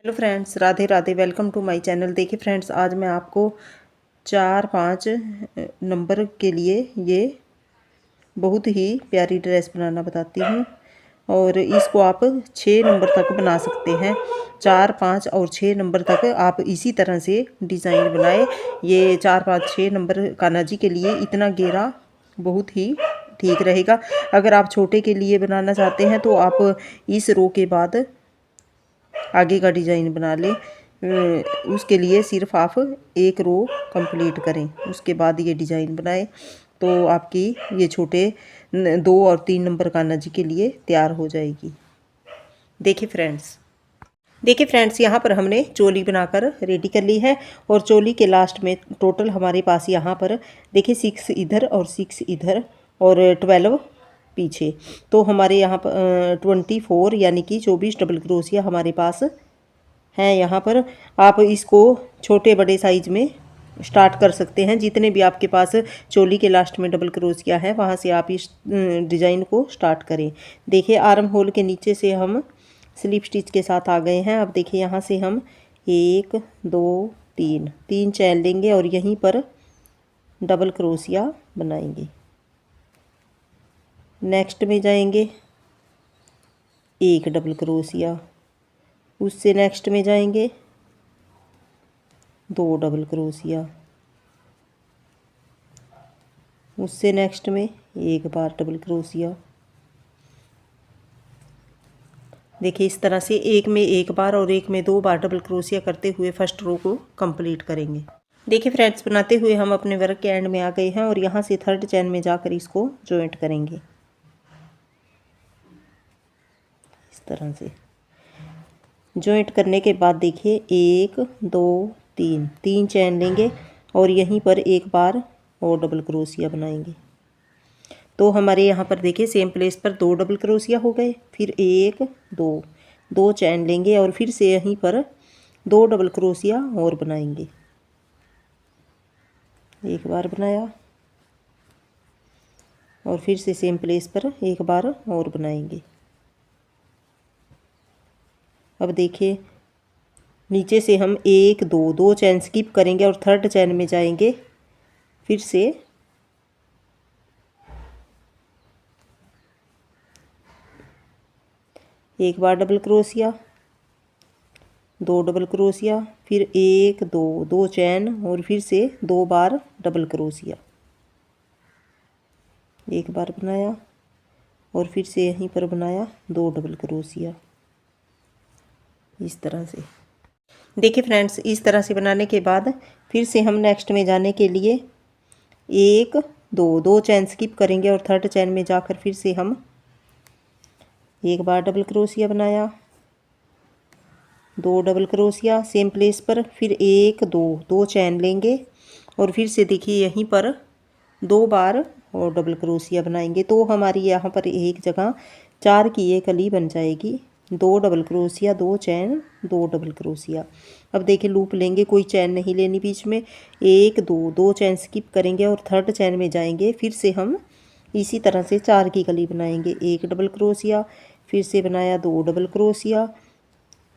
Hello friends, Radhe Radhe. Welcome to my channel. देखिए friends, आज मैं आपको 4-5 नंबर के लिए ये बहुत ही प्यारी ड्रेस बनाना बताती हूँ। और इसको आप 6 नंबर तक बना सकते हैं। 4, 5 और 6 नंबर तक आप इसी तरह से डिज़ाइन बनाए। ये 4, 5, 6 नंबर कान्हा जी के लिए इतना घेरा बहुत ही ठीक रहेगा। अगर आप छोटे के लिए बनाना चाहते हैं तो आप इस रो के बाद आगे का डिज़ाइन बना लें। उसके लिए सिर्फ आप एक रो कंप्लीट करें, उसके बाद ये डिज़ाइन बनाएं तो आपकी ये छोटे 2 और 3 नंबर कान्हा जी के लिए तैयार हो जाएगी। देखिए फ्रेंड्स यहाँ पर हमने चोली बनाकर रेडी कर ली है। और चोली के लास्ट में टोटल हमारे पास यहाँ पर देखिए 6 इधर और 6 इधर और 12 पीछे। तो हमारे यहाँ पर 24 यानी कि 24 डबल क्रोशिया हमारे पास हैं। यहाँ पर आप इसको छोटे बड़े साइज में स्टार्ट कर सकते हैं। जितने भी आपके पास चोली के लास्ट में डबल क्रोशिया है वहाँ से आप इस डिज़ाइन को स्टार्ट करें। देखिए आर्म होल के नीचे से हम स्लिप स्टिच के साथ आ गए हैं। अब देखिए यहाँ से हम 1 2 3 चैन लेंगे और यहीं पर डबल क्रोशिया बनाएंगे। नेक्स्ट में जाएंगे 1 डबल क्रोशिया, उससे नेक्स्ट में जाएंगे 2 डबल क्रोशिया, उससे नेक्स्ट में 1 बार डबल क्रोशिया। देखिए इस तरह से एक में 1 बार और एक में 2 बार डबल क्रोशिया करते हुए फर्स्ट रो को कंप्लीट करेंगे। देखिए फ्रेंड्स, बनाते हुए हम अपने वर्क के एंड में आ गए हैं और यहाँ से थर्ड चैन में जाकर इसको जॉइंट करेंगे। इस तरह से जॉइंट करने के बाद देखिए 1 2 3 चैन लेंगे और यहीं पर 1 बार और डबल क्रोशिया बनाएंगे। तो हमारे यहाँ पर देखिए सेम प्लेस पर 2 डबल क्रोशिया हो गए। फिर 1 2 चैन लेंगे और फिर से यहीं पर 2 डबल क्रोशिया और बनाएंगे। 1 बार बनाया और फिर से सेम प्लेस पर 1 बार और बनाएंगे। अब देखिए नीचे से हम 1 2 चैन स्किप करेंगे और थर्ड चैन में जाएंगे। फिर से 1 बार डबल क्रोशिया, 2 डबल क्रोशिया, फिर 1 2 चैन और फिर से 2 बार डबल क्रोशिया। 1 बार बनाया और फिर से यहीं पर बनाया 2 डबल क्रोशिया। इस तरह से देखिए फ्रेंड्स, इस तरह से बनाने के बाद फिर से हम नेक्स्ट में जाने के लिए 1 2 चैन स्किप करेंगे और थर्ड चैन में जाकर फिर से हम 1 बार डबल क्रोशिया बनाया, 2 डबल क्रोशिया सेम प्लेस पर, फिर 1 2 चैन लेंगे और फिर से देखिए यहीं पर 2 बार और डबल क्रोशिया बनाएंगे। तो हमारी यहाँ पर एक जगह 4 की ये कली बन जाएगी। 2 डबल क्रोशिया, 2 चैन, 2 डबल क्रोशिया। अब देखिए लूप लेंगे, कोई चैन नहीं लेनी बीच में। 1 2 चैन स्किप करेंगे और थर्ड चैन में जाएंगे। फिर से हम इसी तरह से 4 की कली बनाएंगे। 1 डबल क्रोशिया, फिर से बनाया 2 डबल क्रोशिया,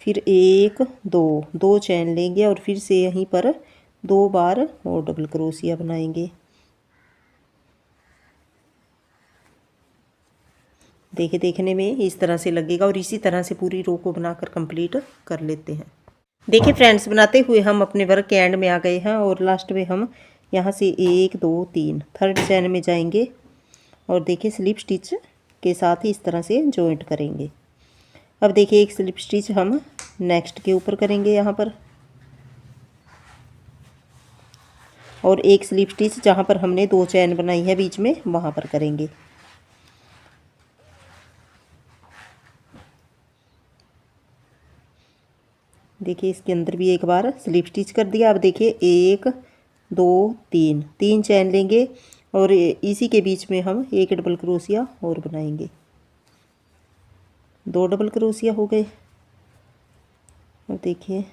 फिर 1 2 चैन लेंगे और फिर से यहीं पर 2 बार और डबल क्रोशिया बनाएंगे। देखिए देखने में इस तरह से लगेगा और इसी तरह से पूरी रो को बनाकर कंप्लीट कर लेते हैं। देखिए फ्रेंड्स, बनाते हुए हम अपने वर्क के एंड में आ गए हैं और लास्ट में हम यहाँ से 1 2 3 थर्ड चैन में जाएंगे और देखिए स्लिप स्टिच के साथ ही इस तरह से जॉइंट करेंगे। अब देखिए एक स्लिप स्टिच हम नेक्स्ट के ऊपर करेंगे यहाँ पर और एक स्लिप स्टिच जहाँ पर हमने 2 चैन बनाई है बीच में वहाँ पर करेंगे। देखिए इसके अंदर भी 1 बार स्लिप स्टिच कर दिया। अब देखिए 1 2 3 चैन लेंगे और इसी के बीच में हम 1 डबल क्रोशिया और बनाएंगे। 2 डबल क्रोशिया हो गए। अब देखिए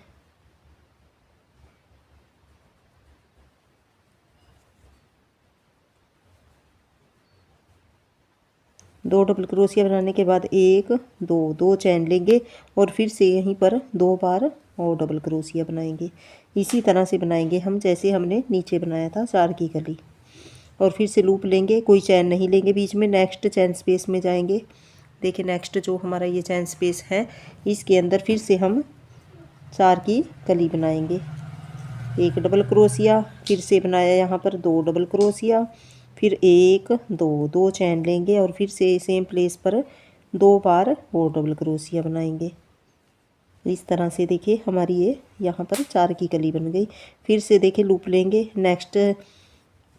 2 डबल क्रोशिया बनाने के बाद 1 2 2 चैन लेंगे और फिर से यहीं पर 2 बार और डबल क्रोशिया बनाएंगे। इसी तरह से बनाएंगे हम जैसे हमने नीचे बनाया था 4 की कली। और फिर से लूप लेंगे, कोई चैन नहीं लेंगे बीच में, नेक्स्ट चैन स्पेस में जाएंगे। देखिए नेक्स्ट जो हमारा ये चैन स्पेस है इसके अंदर फिर से हम 4 की कली बनाएंगे। 1 डबल क्रोशिया, फिर से बनाया यहाँ पर 2 डबल क्रोशिया, फिर 1 2 2 चैन लेंगे और फिर से सेम प्लेस पर 2 बार और डबल क्रोशिया बनाएंगे। इस तरह से देखिए हमारी ये यहाँ पर 4 की कली बन गई। फिर से देखिए लूप लेंगे, नेक्स्ट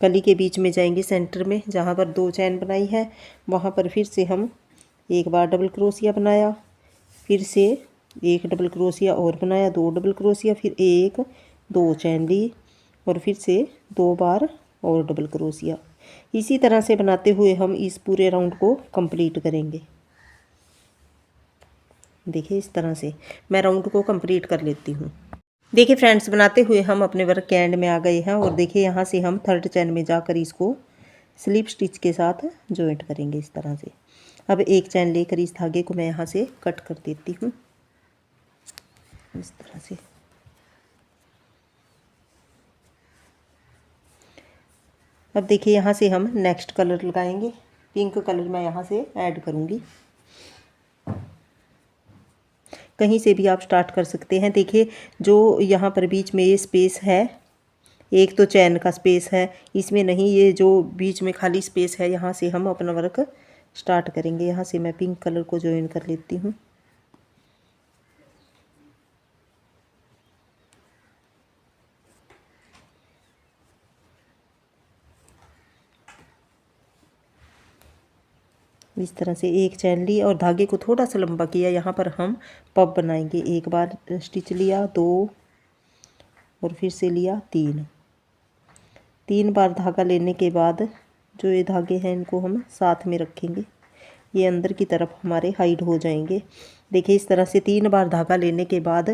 कली के बीच में जाएंगे सेंटर में जहाँ पर 2 चैन बनाई है, वहाँ पर फिर से हम 1 बार डबल क्रोशिया बनाया, फिर से 1 डबल क्रोशिया और बनाया, 2 डबल क्रोशिया, फिर 1 2 चैन ली और फिर से 2 बार और डबल क्रोशिया। इसी तरह से बनाते हुए हम इस पूरे राउंड को कंप्लीट करेंगे। देखिए इस तरह से मैं राउंड को कंप्लीट कर लेती हूँ। देखिए फ्रेंड्स, बनाते हुए हम अपने वर्क के एंड में आ गए हैं और देखिए यहाँ से हम 3rd चैन में जाकर इसको स्लिप स्टिच के साथ जॉइंट करेंगे इस तरह से। अब 1 चैन लेकर इस धागे को मैं यहाँ से कट कर देती हूँ इस तरह से। अब देखिए यहाँ से हम नेक्स्ट कलर लगाएंगे, पिंक कलर मैं यहाँ से ऐड करूँगी। कहीं से भी आप स्टार्ट कर सकते हैं। देखिए जो यहाँ पर बीच में ये स्पेस है, एक तो चैन का स्पेस है, इसमें नहीं, ये जो बीच में खाली स्पेस है यहाँ से हम अपना वर्क स्टार्ट करेंगे। यहाँ से मैं पिंक कलर को ज्वाइन कर लेती हूँ। इस तरह से 1 चैन ली और धागे को थोड़ा सा लंबा किया। यहाँ पर हम पब बनाएंगे। 1 बार स्टिच लिया, 2 और फिर से लिया 3 बार धागा लेने के बाद जो ये धागे हैं इनको हम साथ में रखेंगे, ये अंदर की तरफ हमारे हाइड हो जाएंगे। देखिए इस तरह से 3 बार धागा लेने के बाद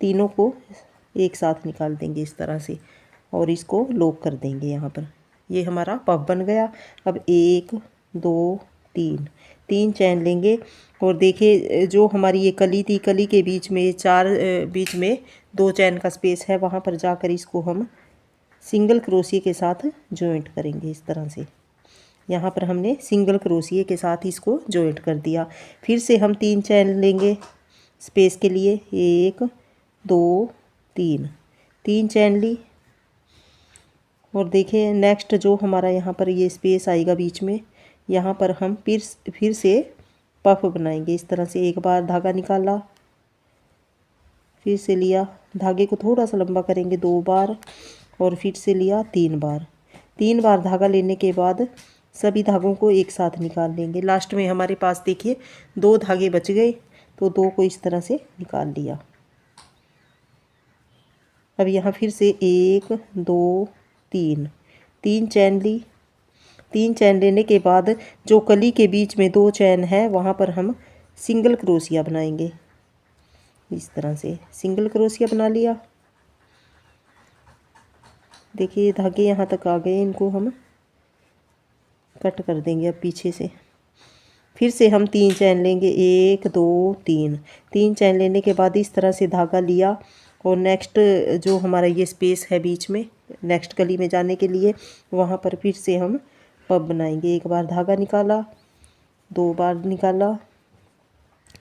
तीनों को एक साथ निकाल देंगे इस तरह से और इसको लॉक कर देंगे। यहाँ पर ये हमारा पब बन गया। अब 1 2 3 चैन लेंगे और देखिए जो हमारी ये कली थी, कली के बीच में 4 बीच में 2 चैन का स्पेस है, वहाँ पर जाकर इसको हम सिंगल क्रोशिया के साथ जॉइंट करेंगे इस तरह से। यहाँ पर हमने सिंगल क्रोशिया के साथ इसको जॉइंट कर दिया। फिर से हम 3 चैन लेंगे स्पेस के लिए, 1 2 3 चैन ली और देखिए नेक्स्ट जो हमारा यहाँ पर ये स्पेस आएगा बीच में, यहाँ पर हम फिर से पफ बनाएंगे इस तरह से। 1 बार धागा निकाला, फिर से लिया, धागे को थोड़ा सा लंबा करेंगे, 2 बार और फिर से लिया 3 बार। 3 बार धागा लेने के बाद सभी धागों को एक साथ निकाल लेंगे। लास्ट में हमारे पास देखिए 2 धागे बच गए, तो 2 को इस तरह से निकाल लिया। अब यहाँ फिर से 1 2 3 चैन ली। 3 चैन लेने के बाद जो कली के बीच में 2 चैन है वहाँ पर हम सिंगल क्रोशिया बनाएंगे इस तरह से। सिंगल क्रोशिया बना लिया। देखिए धागे यहाँ तक आ गए, इनको हम कट कर देंगे अब पीछे से। फिर से हम 3 चैन लेंगे, 1 2 3 चैन लेने के बाद इस तरह से धागा लिया और नेक्स्ट जो हमारा ये स्पेस है बीच में नेक्स्ट कली में जाने के लिए, वहाँ पर फिर से हम पब बनाएंगे। 1 बार धागा निकाला, 2 बार निकाला,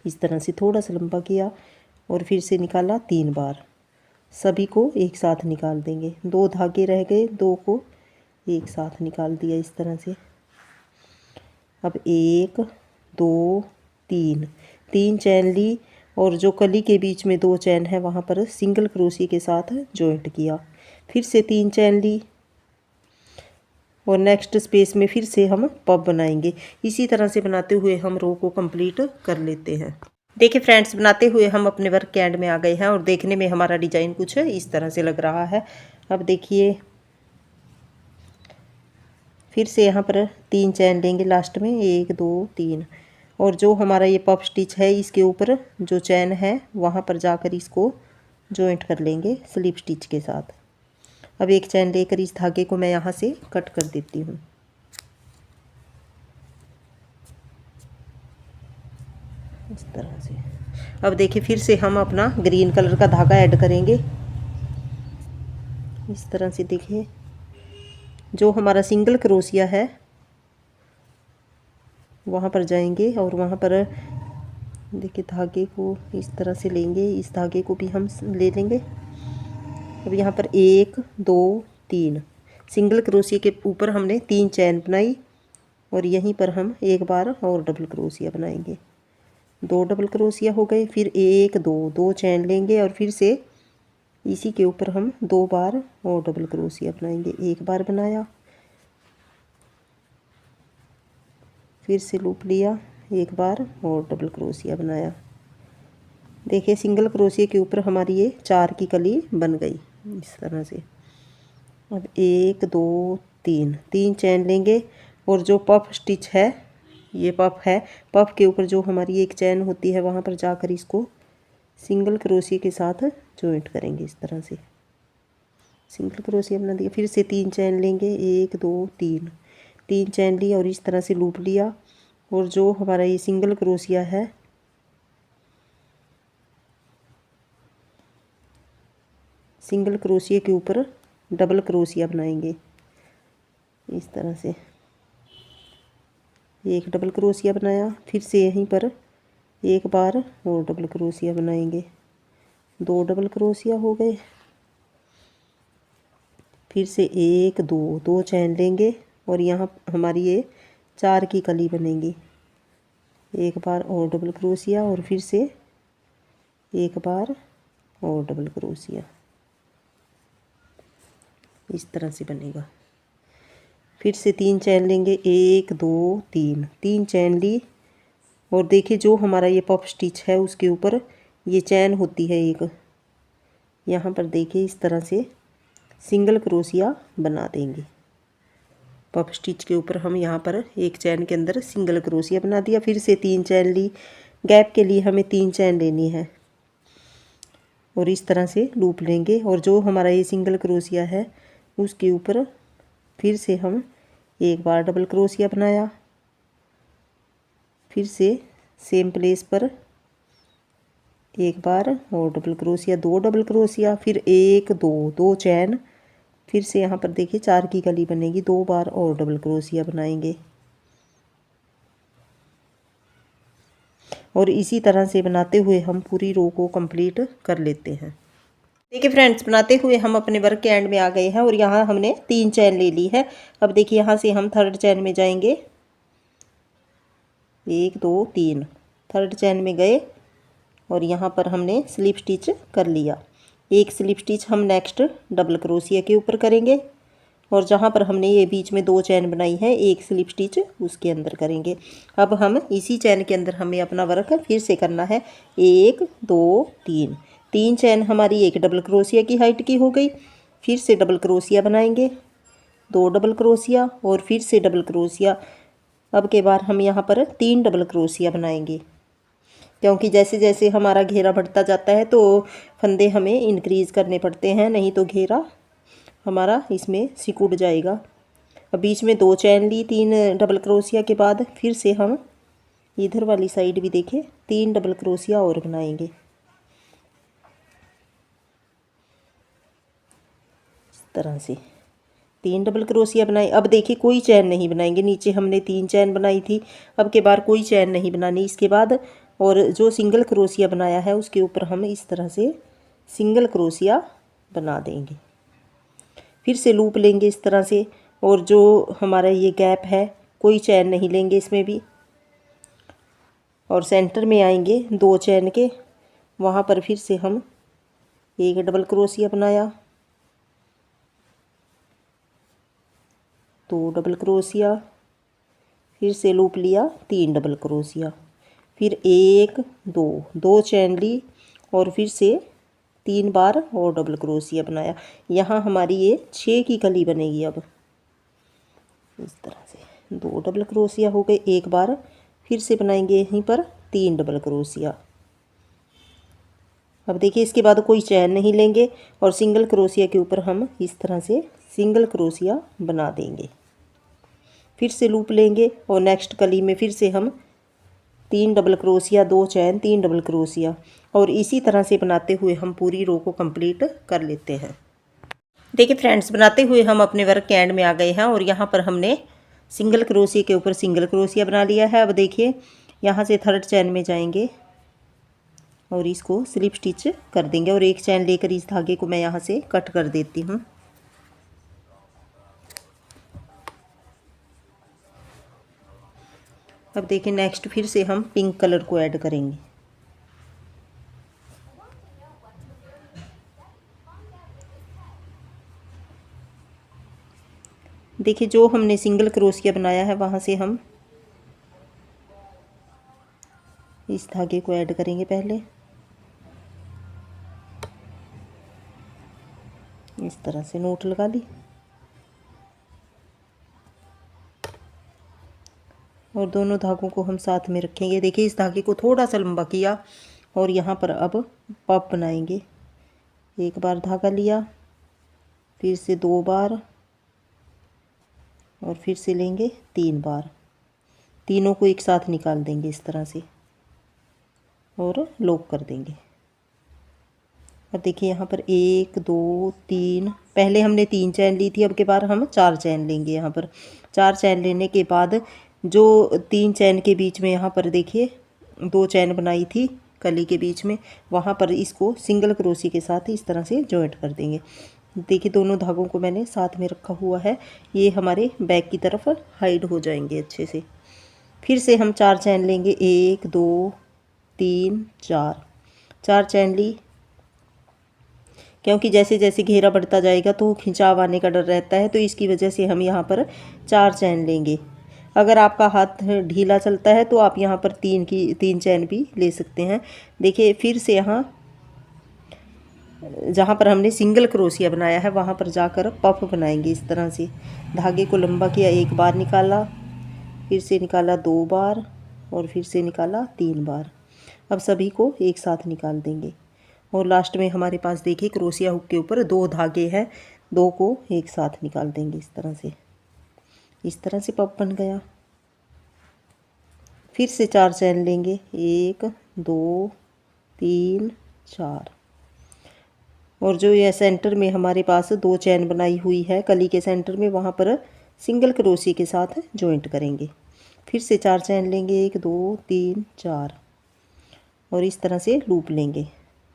इस तरह से थोड़ा सा लंबा किया और फिर से निकाला 3 बार। सभी को एक साथ निकाल देंगे। 2 धागे रह गए, 2 को एक साथ निकाल दिया इस तरह से। अब 1 2 3 चैन ली और जो कली के बीच में 2 चैन है वहाँ पर सिंगल क्रोशिया के साथ जॉइंट किया। फिर से 3 चैन ली और नेक्स्ट स्पेस में फिर से हम पब बनाएंगे। इसी तरह से बनाते हुए हम रो को कंप्लीट कर लेते हैं। देखिए फ्रेंड्स, बनाते हुए हम अपने वर्क के एंड में आ गए हैं और देखने में हमारा डिजाइन कुछ इस तरह से लग रहा है। अब देखिए फिर से यहाँ पर 3 चैन लेंगे लास्ट में, 1 2 3 और जो हमारा ये पफ स्टिच है इसके ऊपर जो चैन है वहाँ पर जाकर इसको जॉइंट कर लेंगे स्लिप स्टिच के साथ। अब 1 चैन लेकर इस धागे को मैं यहाँ से कट कर देती हूँ। इस तरह से। अब देखिए फिर से हम अपना ग्रीन कलर का धागा ऐड करेंगे। इस तरह से देखिए जो हमारा सिंगल क्रोशिया है वहाँ पर जाएंगे और वहाँ पर देखिए धागे को इस तरह से लेंगे, इस धागे को भी हम ले लेंगे। अब यहाँ पर 1 2 3 सिंगल क्रोशिया के ऊपर हमने 3 चैन बनाई और यहीं पर हम एक बार और डबल क्रोशिया बनाएंगे। 2 डबल क्रोशिया हो गए, फिर 1 2 2 चैन लेंगे और फिर से इसी के ऊपर हम 2 बार और डबल क्रोशिया बनाएंगे। एक बार बनाया, फिर से लूप लिया, एक बार और डबल क्रोशिया बनाया। देखिए सिंगल क्रोशिया के ऊपर हमारी ये 4 की कली बन गई इस तरह से। अब 1 2 3 चैन लेंगे और जो पफ स्टिच है, ये पफ है, पफ के ऊपर जो हमारी एक चैन होती है वहाँ पर जाकर इसको सिंगल क्रोशिया के साथ जॉइंट करेंगे। इस तरह से सिंगल क्रोशिया बना दिया, फिर से 3 चैन लेंगे, 1 2 3 चैन ली और इस तरह से लूप लिया और जो हमारा ये सिंगल क्रोशिया है सिंगल क्रोशिया के ऊपर डबल क्रोशिया बनाएंगे। इस तरह से एक डबल क्रोशिया बनाया, फिर से यहीं पर एक बार और डबल क्रोशिया बनाएंगे। 2 डबल क्रोशिया हो गए, फिर से 1 2 चैन लेंगे और यहाँ हमारी ये 4 की कली बनेगी। एक बार और डबल क्रोशिया और फिर से एक बार और डबल क्रोशिया। इस तरह से बनेगा। फिर से 3 चैन लेंगे, 1 2 3 चैन ली और देखिए जो हमारा ये पफ स्टिच है उसके ऊपर ये चैन होती है एक, यहाँ पर देखिए इस तरह से सिंगल क्रोशिया बना देंगे। पफ स्टिच के ऊपर हम यहाँ पर एक चैन के अंदर सिंगल क्रोशिया बना दिया, फिर से 3 चैन ली, गैप के लिए हमें 3 चैन लेनी है और इस तरह से लूप लेंगे और जो हमारा ये सिंगल क्रोशिया है उसके ऊपर फिर से हम एक बार डबल क्रोशिया बनाया, फिर से सेम प्लेस पर एक बार और डबल क्रोशिया, 2 डबल क्रोशिया, फिर 1 2 चैन, फिर से यहाँ पर देखिए 4 की कली बनेगी, 2 बार और डबल क्रोशिया बनाएंगे और इसी तरह से बनाते हुए हम पूरी रो को कंप्लीट कर लेते हैं। देखिए फ्रेंड्स बनाते हुए हम अपने वर्क के एंड में आ गए हैं और यहाँ हमने 3 चैन ले ली है। अब देखिए यहाँ से हम थर्ड चैन में जाएंगे, 1 2 3 थर्ड चैन में गए और यहाँ पर हमने स्लिप स्टिच कर लिया। एक स्लिप स्टिच हम नेक्स्ट डबल क्रोशिया के ऊपर करेंगे और जहाँ पर हमने ये बीच में 2 चैन बनाई है एक स्लिप स्टिच उसके अंदर करेंगे। अब हम इसी चैन के अंदर हमें अपना वर्क फिर से करना है। 1 2 3 चैन हमारी एक डबल क्रोशिया की हाइट की हो गई, फिर से डबल क्रोशिया बनाएंगे, 2 डबल क्रोशिया और फिर से डबल क्रोशिया। अब के बार हम यहाँ पर 3 डबल क्रोशिया बनाएंगे क्योंकि जैसे जैसे हमारा घेरा बढ़ता जाता है तो फंदे हमें इंक्रीज़ करने पड़ते हैं, नहीं तो घेरा हमारा इसमें सिकुड़ जाएगा। अब बीच में 2 चैन ली 3 डबल क्रोशिया के बाद, फिर से हम इधर वाली साइड भी देखें 3 डबल क्रोशिया और बनाएंगे। इस तरह से 3 डबल क्रोशिया बनाए। अब देखिए कोई चैन नहीं बनाएंगे, नीचे हमने 3 चैन बनाई थी, अब के बार कोई चैन नहीं बनानी इसके बाद। और जो सिंगल क्रोशिया बनाया है उसके ऊपर हम इस तरह से सिंगल क्रोशिया बना देंगे, फिर से लूप लेंगे इस तरह से और जो हमारा ये गैप है कोई चैन नहीं लेंगे इसमें भी और सेंटर में आएंगे 2 चैन के, वहाँ पर फिर से हम एक डबल क्रोशिया बनाया, 2 डबल क्रोशिया, फिर से लूप लिया 3 डबल क्रोशिया, फिर 1 2 चैन ली और फिर से 3 बार और डबल क्रोशिया बनाया। यहाँ हमारी ये 6 की कली बनेगी। अब इस तरह से 2 डबल क्रोशिया हो गए, एक बार फिर से बनाएंगे यहीं पर 3 डबल क्रोशिया। अब देखिए इसके बाद कोई चैन नहीं लेंगे और सिंगल क्रोशिया के ऊपर हम इस तरह से सिंगल क्रोशिया बना देंगे, फिर से लूप लेंगे और नेक्स्ट कली में फिर से हम 3 डबल क्रोशिया, 2 चैन, 3 डबल क्रोशिया। और इसी तरह से बनाते हुए हम पूरी रो को कंप्लीट कर लेते हैं। देखिए फ्रेंड्स, बनाते हुए हम अपने वर्क के एंड में आ गए हैं और यहाँ पर हमने सिंगल क्रोशिया के ऊपर सिंगल क्रोशिया बना लिया है। अब देखिए यहाँ से थर्ड चैन में जाएंगे और इसको स्लिप स्टिच कर देंगे और एक चैन लेकर इस धागे को मैं यहाँ से कट कर देती हूँ। अब देखिए नेक्स्ट फिर से हम पिंक कलर को ऐड करेंगे। देखिए जो हमने सिंगल क्रोशिया बनाया है वहाँ से हम इस धागे को ऐड करेंगे। पहले इस तरह से नोट लगा ली और दोनों धागों को हम साथ में रखेंगे। देखिए इस धागे को थोड़ा सा लंबा किया और यहाँ पर अब पफ बनाएंगे। एक बार धागा लिया, फिर से 2 बार और फिर से लेंगे 3 बार। तीनों को एक साथ निकाल देंगे इस तरह से और लॉक कर देंगे। अब देखिए यहाँ पर 1 2 3, पहले हमने 3 चैन ली थी, अब के बार हम 4 चैन लेंगे। यहाँ पर 4 चैन लेने के बाद जो 3 चैन के बीच में यहाँ पर देखिए 2 चैन बनाई थी कली के बीच में, वहाँ पर इसको सिंगल क्रोशी के साथ इस तरह से जॉइंट कर देंगे। देखिए दोनों धागों को मैंने साथ में रखा हुआ है, ये हमारे बैक की तरफ हाइड हो जाएंगे अच्छे से। फिर से हम 4 चैन लेंगे, 1 2 3 4। 4 चैन ली, क्योंकि जैसे जैसे घेरा बढ़ता जाएगा तो खिंचाव आने का डर रहता है, तो इसकी वजह से हम यहाँ पर 4 चैन लेंगे। अगर आपका हाथ ढीला चलता है तो आप यहाँ पर 3 चैन भी ले सकते हैं। देखिए फिर से यहाँ जहाँ पर हमने सिंगल क्रोशिया बनाया है वहाँ पर जाकर पफ बनाएंगे। इस तरह से धागे को लंबा किया, 1 बार निकाला, फिर से निकाला 2 बार और फिर से निकाला 3 बार। अब सभी को एक साथ निकाल देंगे और लास्ट में हमारे पास देखिए क्रोशिया हुक के ऊपर 2 धागे हैं, 2 को एक साथ निकाल देंगे इस तरह से। इस तरह से पफ बन गया। फिर से 4 चैन लेंगे, 1 2 3 4। और जो ये सेंटर में हमारे पास 2 चैन बनाई हुई है कली के सेंटर में, वहाँ पर सिंगल क्रोशिया के साथ जॉइंट करेंगे। फिर से 4 चैन लेंगे, 1 2 3 4 और इस तरह से लूप लेंगे।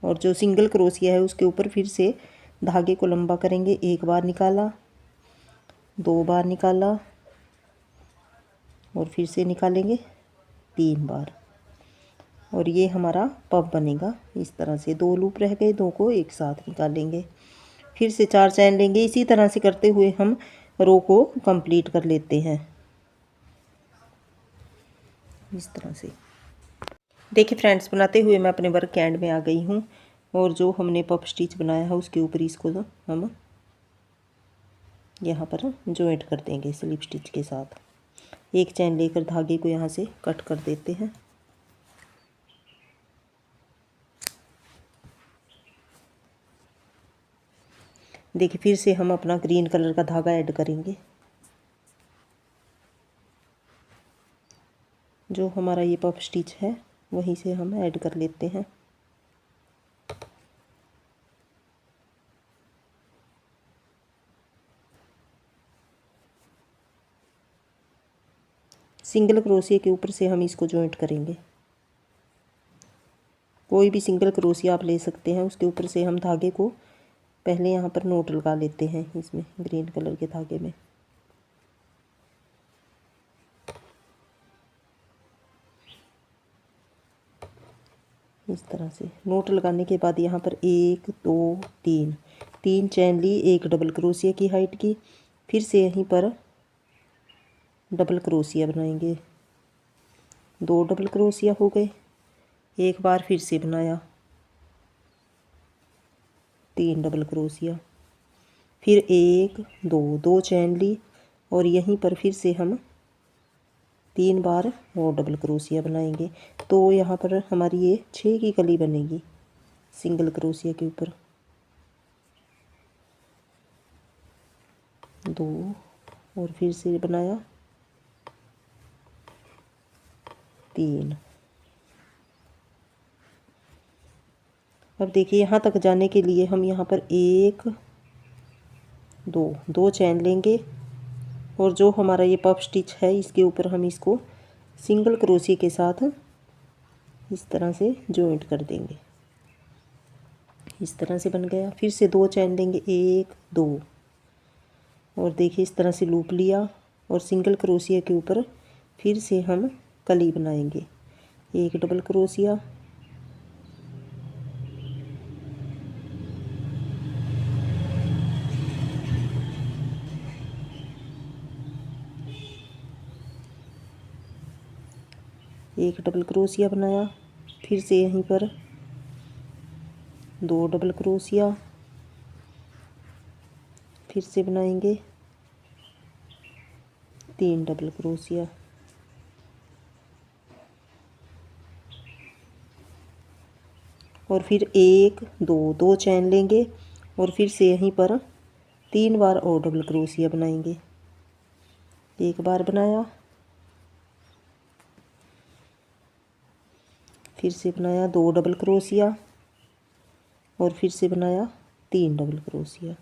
और जो सिंगल क्रोशिया है उसके ऊपर फिर से धागे को लंबा करेंगे, 1 बार निकाला, 2 बार निकाला और फिर से निकालेंगे 3 बार और ये हमारा पफ बनेगा। इस तरह से 2 लूप रह गए, 2 को एक साथ निकालेंगे। फिर से 4 चैन लेंगे। इसी तरह से करते हुए हम रो को कंप्लीट कर लेते हैं इस तरह से। देखिए फ्रेंड्स, बनाते हुए मैं अपने वर्क के एंड में आ गई हूँ और जो हमने पफ स्टिच बनाया है उसके ऊपर इसको हम यहाँ पर जॉइंट कर देंगे स्लिप स्टिच के साथ। एक चैन लेकर धागे को यहाँ से कट कर देते हैं। देखिए फिर से हम अपना ग्रीन कलर का धागा ऐड करेंगे। जो हमारा ये पफ स्टिच है वहीं से हम ऐड कर लेते हैं। सिंगल क्रोशिया के ऊपर से हम इसको जॉइंट करेंगे। कोई भी सिंगल क्रोशिया आप ले सकते हैं, उसके ऊपर से हम धागे को पहले यहाँ पर नोट लगा लेते हैं इसमें ग्रीन कलर के धागे में। इस तरह से नोट लगाने के बाद यहाँ पर 1 2 3 चैन ली, 1 डबल क्रोशिया की हाइट की। फिर से यहीं पर डबल क्रोशिया बनाएंगे, 2 डबल क्रोशिया हो गए। एक बार फिर से बनाया, 3 डबल क्रोशिया, फिर 1 2 चैन ली और यहीं पर फिर से हम 3 बार और डबल क्रोशिया बनाएंगे। तो यहाँ पर हमारी ये 6 की कली बनेगी सिंगल क्रोशिया के ऊपर। 2 और फिर से बनाया 3 अब देखिए यहाँ तक जाने के लिए हम यहाँ पर एक दो चैन लेंगे और जो हमारा ये पफ स्टिच है इसके ऊपर हम इसको सिंगल क्रोशिया के साथ इस तरह से जॉइंट कर देंगे। इस तरह से बन गया। फिर से दो चैन लेंगे, एक दो, और देखिए इस तरह से लूप लिया और सिंगल क्रोशिया के ऊपर फिर से हम कली बनाएंगे। एक डबल क्रोशिया, एक डबल क्रोशिया बनाया, फिर से यहीं पर दो डबल क्रोशिया, फिर से बनाएंगे तीन डबल क्रोशिया, और फिर एक दो चैन लेंगे और फिर से यहीं पर तीन बार और डबल क्रोशिया बनाएंगे। एक बार बनाया, फिर से बनाया दो डबल क्रोशिया और फिर से बनाया तीन डबल क्रोशिया,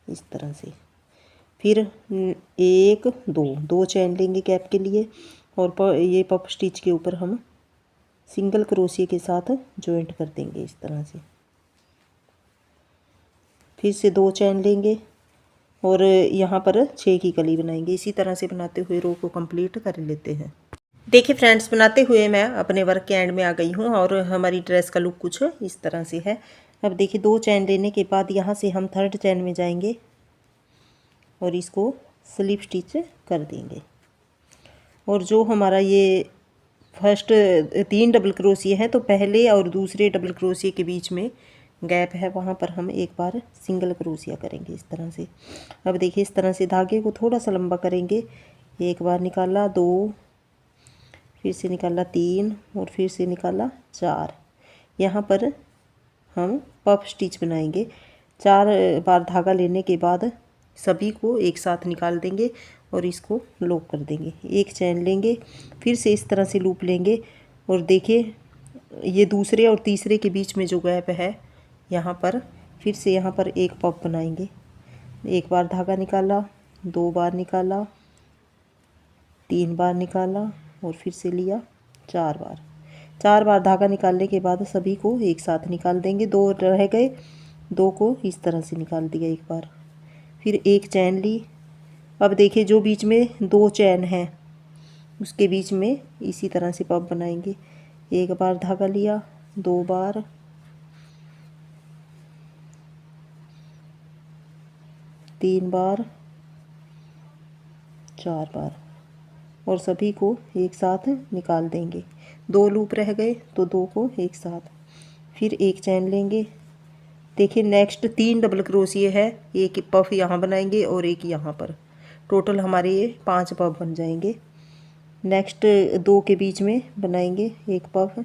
इस तरह से। फिर एक दो चैन लेंगे गैप के लिए और ये पफ स्टिच के ऊपर हम सिंगल क्रोशिया के साथ जॉइंट कर देंगे इस तरह से। फिर से दो चैन लेंगे और यहाँ पर 6 की कली बनाएंगे। इसी तरह से बनाते हुए रो को कंप्लीट कर लेते हैं। देखिए फ्रेंड्स, बनाते हुए मैं अपने वर्क के एंड में आ गई हूँ और हमारी ड्रेस का लुक कुछ इस तरह से है। अब देखिए दो चैन लेने के बाद यहाँ से हम थर्ड चैन में जाएंगे और इसको स्लिप स्टिच कर देंगे। और जो हमारा ये फर्स्ट तीन डबल क्रोशिया है तो पहले और दूसरे डबल क्रोशिया के बीच में गैप है, वहाँ पर हम एक बार सिंगल क्रोशिया करेंगे इस तरह से। अब देखिए इस तरह से धागे को थोड़ा सा लंबा करेंगे। एक बार निकाला, दो, फिर से निकाला तीन और फिर से निकाला चार। यहाँ पर हम पफ स्टिच बनाएंगे। 4 बार धागा लेने के बाद सभी को एक साथ निकाल देंगे और इसको लॉक कर देंगे। एक चैन लेंगे, फिर से इस तरह से लूप लेंगे और देखिए ये दूसरे और तीसरे के बीच में जो गैप है यहाँ पर फिर से यहाँ पर एक पफ बनाएंगे। एक बार धागा निकाला, दो बार निकाला, तीन बार निकाला और फिर से लिया चार बार धागा निकालने के बाद सभी को एक साथ निकाल देंगे। दो रह गए, दो को इस तरह से निकाल दिया एक बार, फिर एक चैन ली। अब देखिए जो बीच में दो चैन है उसके बीच में इसी तरह से पफ बनाएंगे। एक बार धागा लिया, दो बार, तीन बार, चार बार और सभी को एक साथ निकाल देंगे। दो लूप रह गए तो दो को एक साथ, फिर एक चैन लेंगे। देखिए नेक्स्ट 3 डबल क्रोशिया है, एक पफ यहाँ बनाएंगे और एक यहाँ पर, टोटल हमारे ये 5 पफ बन जाएंगे। नेक्स्ट दो के बीच में बनाएंगे एक पफ।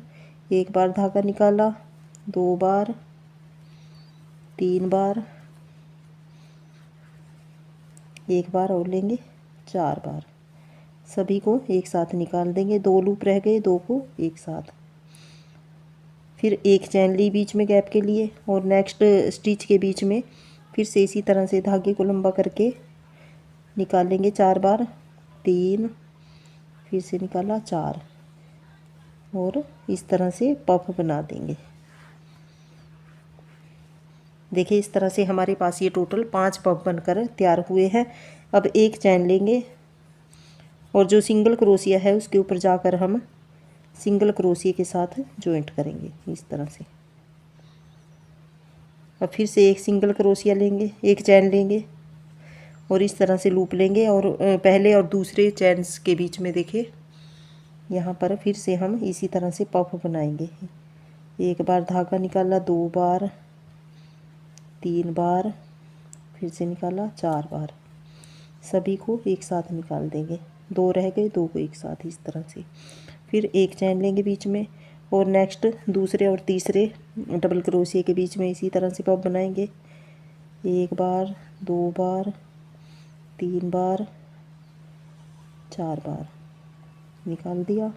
एक बार धागा निकाला, दो बार, तीन बार, एक बार और लेंगे, चार बार, सभी को एक साथ निकाल देंगे। दो लूप रह गए, दो को एक साथ, फिर एक चैन ली बीच में गैप के लिए और नेक्स्ट स्टिच के बीच में फिर से इसी तरह से धागे को लंबा करके निकालेंगे 4 बार, तीन, फिर से निकाला चार और इस तरह से पफ बना देंगे। देखिए इस तरह से हमारे पास ये टोटल 5 पफ बनकर तैयार हुए हैं। अब एक चैन लेंगे और जो सिंगल क्रोशिया है उसके ऊपर जाकर हम सिंगल क्रोशिया के साथ जॉइंट करेंगे इस तरह से। अब फिर से एक सिंगल क्रोशिया लेंगे, एक चैन लेंगे और इस तरह से लूप लेंगे और पहले और दूसरे चैन्स के बीच में देखिए यहाँ पर फिर से हम इसी तरह से पफ बनाएंगे। एक बार धागा निकाला, दो बार, तीन बार, फिर से निकाला चार बार, सभी को एक साथ निकाल देंगे। दो रह गए, दो को एक साथ इस तरह से, फिर एक चैन लेंगे बीच में और नेक्स्ट दूसरे और तीसरे डबल क्रोशिया के बीच में इसी तरह से पफ बनाएंगे। एक बार, दो बार, तीन बार, चार बार निकाल दिया,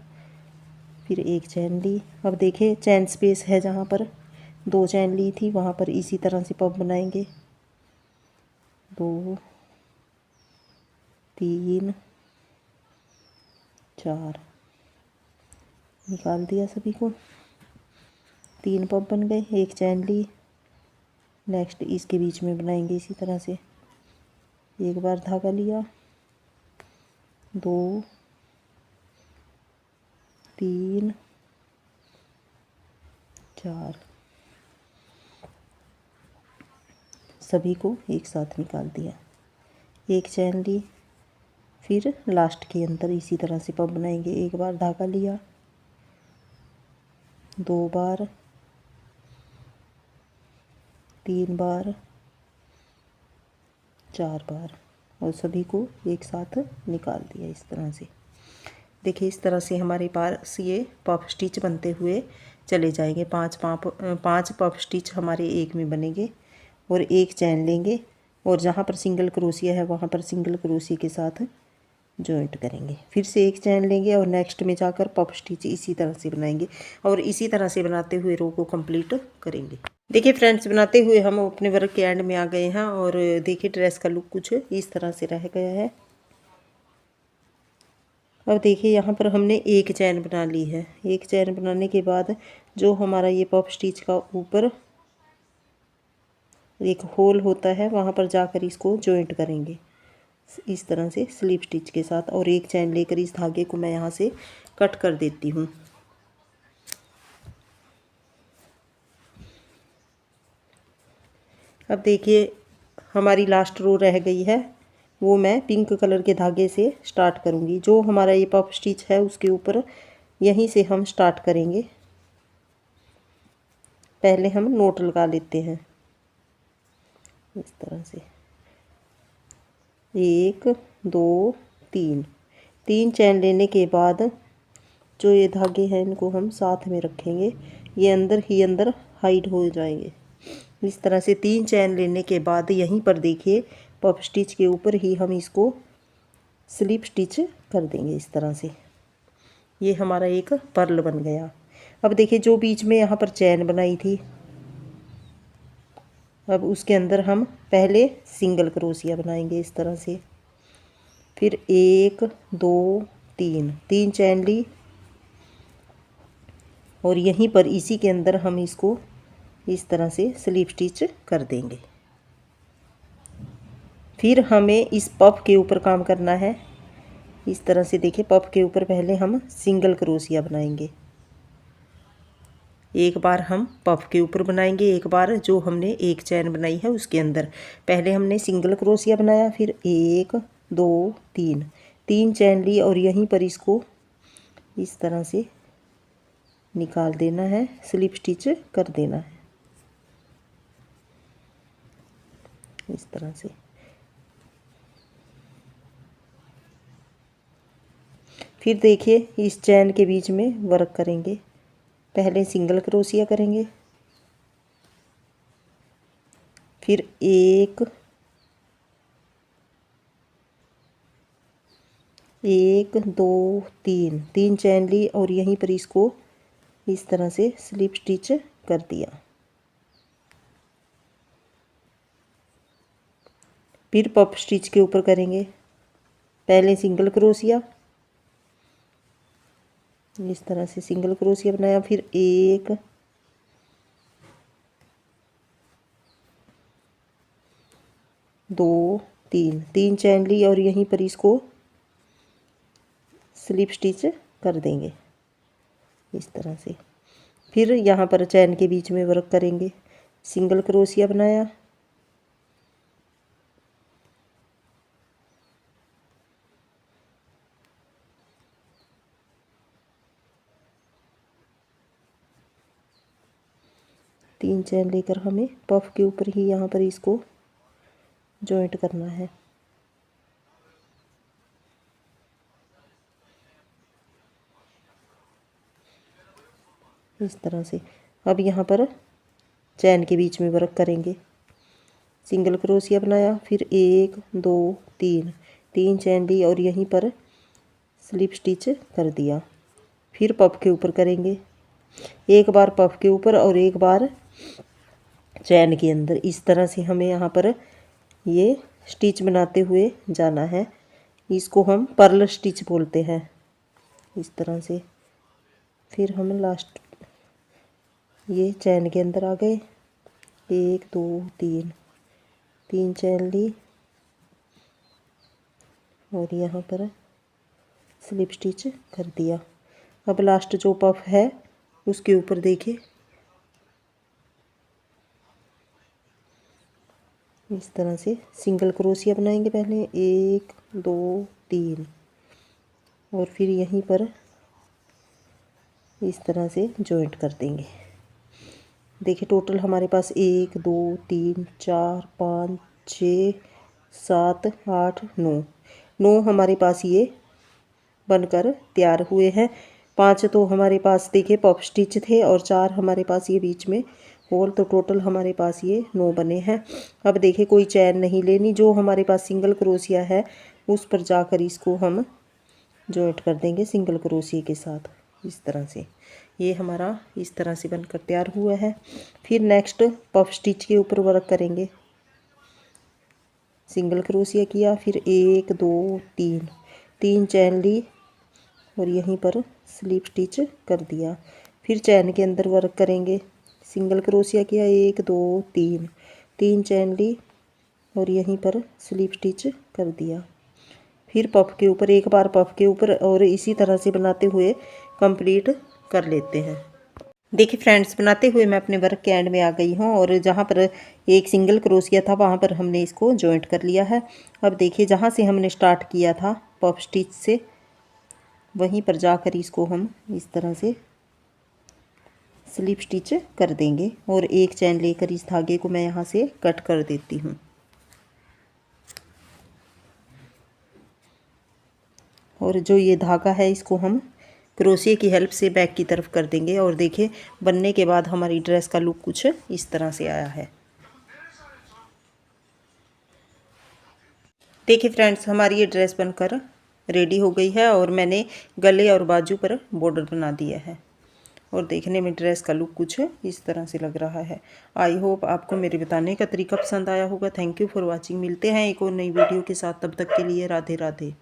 फिर एक चैन ली। अब देखिए चैन स्पेस है जहाँ पर 2 चैन ली थी वहाँ पर इसी तरह से पफ बनाएंगे। 2 3 4 निकाल दिया सभी को। 3 पफ बन गए। एक चैन ली। नेक्स्ट इसके बीच में बनाएंगे इसी तरह से। एक बार धागा लिया, 2 3 4 सभी को एक साथ निकाल दिया। एक चैन ली। फिर लास्ट के अंदर इसी तरह से पफ बनाएंगे। एक बार धागा लिया, 2 बार, 3 बार, 4 बार और सभी को एक साथ निकाल दिया इस तरह से। देखिए इस तरह से हमारे पास ये पफ स्टिच बनते हुए चले जाएंगे। 5 पफ स्टिच हमारे एक में बनेंगे और एक चैन लेंगे और जहाँ पर सिंगल क्रोशिया है वहाँ पर सिंगल क्रोशिया के साथ जॉइंट करेंगे। फिर से एक चैन लेंगे और नेक्स्ट में जाकर पफ स्टिच इसी तरह से बनाएंगे और इसी तरह से बनाते हुए रो को कंप्लीट करेंगे। देखिए फ्रेंड्स बनाते हुए हम अपने वर्क के एंड में आ गए हैं और देखिए ड्रेस का लुक कुछ इस तरह से रह गया है। अब देखिए यहाँ पर हमने एक चैन बना ली है। एक चैन बनाने के बाद जो हमारा ये पफ स्टिच का ऊपर एक होल होता है वहाँ पर जाकर इसको जॉइंट करेंगे इस तरह से स्लिप स्टिच के साथ। और एक चैन लेकर इस धागे को मैं यहाँ से कट कर देती हूँ। अब देखिए हमारी लास्ट रो रह गई है, वो मैं पिंक कलर के धागे से स्टार्ट करूँगी। जो हमारा ये पफ स्टिच है उसके ऊपर यहीं से हम स्टार्ट करेंगे। पहले हम नोट लगा लेते हैं इस तरह से। 1 2 3 चैन लेने के बाद जो ये धागे हैं इनको हम साथ में रखेंगे। ये अंदर ही अंदर हाइड हो जाएंगे इस तरह से। 3 चैन लेने के बाद यहीं पर देखिए पफ स्टिच के ऊपर ही हम इसको स्लिप स्टिच कर देंगे इस तरह से। ये हमारा एक पर्ल बन गया। अब देखिए जो बीच में यहाँ पर चैन बनाई थी अब उसके अंदर हम पहले सिंगल क्रोशिया बनाएंगे इस तरह से। फिर 1 2 3 चैन ली और यहीं पर इसी के अंदर हम इसको इस तरह से स्लिप स्टिच कर देंगे। फिर हमें इस पफ के ऊपर काम करना है इस तरह से। देखिए पफ के ऊपर पहले हम सिंगल क्रोशिया बनाएंगे। एक बार हम पफ के ऊपर बनाएंगे, एक बार जो हमने एक चैन बनाई है उसके अंदर। पहले हमने सिंगल क्रोशिया बनाया, फिर 1 2 3 चैन ली और यहीं पर इसको इस तरह से निकाल देना है, स्लिप स्टिच कर देना है इस तरह से। फिर देखिए इस चैन के बीच में वर्क करेंगे। पहले सिंगल क्रोशिया करेंगे, फिर 1 2 3 चैन ली और यहीं पर इसको इस तरह से स्लिप स्टिच कर दिया। फिर पफ स्टिच के ऊपर करेंगे। पहले सिंगल क्रोशिया इस तरह से सिंगल क्रोशिया बनाया, फिर 1 2 3 चैन ली और यहीं पर इसको स्लिप स्टिच कर देंगे इस तरह से। फिर यहाँ पर चैन के बीच में वर्क करेंगे। सिंगल क्रोशिया बनाया, तीन चैन लेकर हमें पफ के ऊपर ही यहाँ पर इसको जॉइंट करना है इस तरह से। अब यहाँ पर चैन के बीच में वर्क करेंगे। सिंगल क्रोशिया बनाया, फिर 1 2 3 चैन ली और यहीं पर स्लिप स्टिच कर दिया। फिर पफ के ऊपर करेंगे, एक बार पफ के ऊपर और एक बार चैन के अंदर। इस तरह से हमें यहाँ पर ये स्टिच बनाते हुए जाना है। इसको हम पर्ल स्टिच बोलते हैं। इस तरह से फिर हम लास्ट ये चैन के अंदर आ गए, 1 2 3 चैन ली और यहाँ पर स्लिप स्टिच कर दिया। अब लास्ट जो पफ है उसके ऊपर देखिए इस तरह से सिंगल क्रोशिया बनाएंगे। पहले 1 2 3 और फिर यहीं पर इस तरह से जॉइंट कर देंगे। देखिए टोटल हमारे पास 1 2 3 4 5 6 7 8 9 हमारे पास ये बनकर तैयार हुए हैं। 5 तो हमारे पास देखिए पफ स्टिच थे और 4 हमारे पास ये बीच में होल, तो टोटल हमारे पास ये 9 बने हैं। अब देखिए कोई चैन नहीं लेनी, जो हमारे पास सिंगल क्रोशिया है उस पर जाकर इसको हम जॉइंट कर देंगे सिंगल क्रोशिया के साथ। इस तरह से ये हमारा इस तरह से बनकर तैयार हुआ है। फिर नेक्स्ट पफ स्टिच के ऊपर वर्क करेंगे। सिंगल क्रोशिया किया, फिर 1 2 3 चैन ली और यहीं पर स्लिप स्टिच कर दिया। फिर चैन के अंदर वर्क करेंगे। सिंगल क्रोशिया किया, 1 2 3 चैन ली और यहीं पर स्लिप स्टिच कर दिया। फिर पफ के ऊपर, एक बार पफ के ऊपर, और इसी तरह से बनाते हुए कंप्लीट कर लेते हैं। देखिए फ्रेंड्स, बनाते हुए मैं अपने वर्क के एंड में आ गई हूँ और जहाँ पर एक सिंगल क्रोशिया था वहाँ पर हमने इसको जॉइंट कर लिया है। अब देखिए जहाँ से हमने स्टार्ट किया था पफ स्टिच से, वहीं पर जाकर इसको हम इस तरह से स्लिप स्टिच कर देंगे और एक चैन लेकर इस धागे को मैं यहाँ से कट कर देती हूँ। और जो ये धागा है इसको हम क्रोशिया की हेल्प से बैक की तरफ कर देंगे। और देखिए बनने के बाद हमारी ड्रेस का लुक कुछ इस तरह से आया है। देखिए फ्रेंड्स, हमारी ये ड्रेस बनकर रेडी हो गई है और मैंने गले और बाजू पर बॉर्डर बना दिया है और देखने में ड्रेस का लुक कुछ इस तरह से लग रहा है। आई होप आपको मेरे बताने का तरीका पसंद आया होगा। Thank you for watching. मिलते हैं एक और नई वीडियो के साथ, तब तक के लिए राधे राधे।